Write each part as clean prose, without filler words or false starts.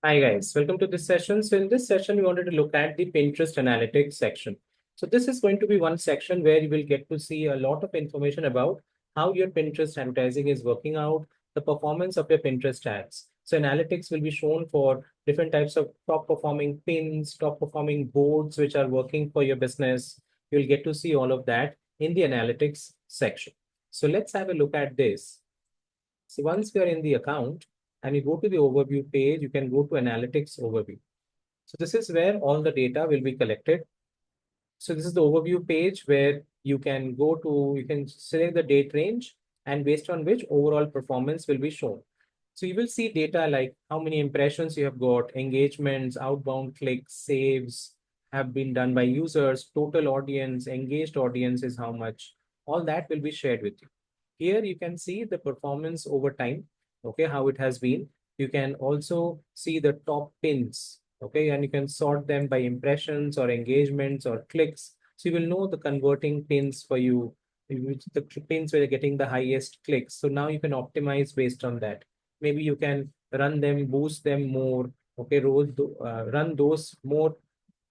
Hi guys, welcome to this session. So in this session, we wanted to look at the Pinterest analytics section. So this is going to be one section where you will get to see a lot of information about how your Pinterest advertising is working out, the performance of your Pinterest ads. So analytics will be shown for different types of top performing pins, top performing boards, which are working for your business. You'll get to see all of that in the analytics section. So let's have a look at this. So once we are in the account and you go to the overview page, you can go to analytics overview. So this is where all the data will be collected. So this is the overview page where you can select the date range and based on which overall performance will be shown. So you will see data like how many impressions you have got, engagements, outbound clicks, saves have been done by users, total audience, engaged audience is how much. All that will be shared with you. Here you can see the performance over time, okay, how it has been. You can also see the top pins, okay, and you can sort them by impressions or engagements or clicks. So you will know the converting pins for you, which the pins where you're getting the highest clicks. So now you can optimize based on that. Maybe you can run them, boost them more, okay, run those more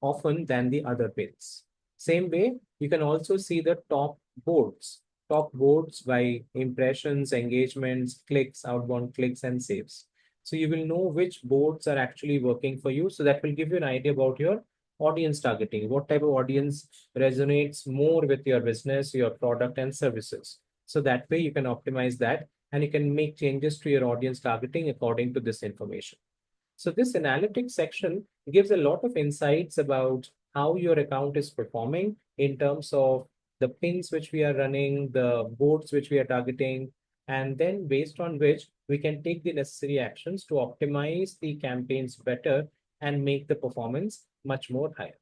often than the other pins. Same way, you can also see the top boards by impressions, engagements, clicks, outbound clicks, and saves. So you will know which boards are actually working for you. So that will give you an idea about your audience targeting, what type of audience resonates more with your business, your product, and services. So that way you can optimize that and you can make changes to your audience targeting according to this information. So this analytics section gives a lot of insights about how your account is performing in terms of the pins which we are running, the boards which we are targeting, and then based on which we can take the necessary actions to optimize the campaigns better and make the performance much more higher.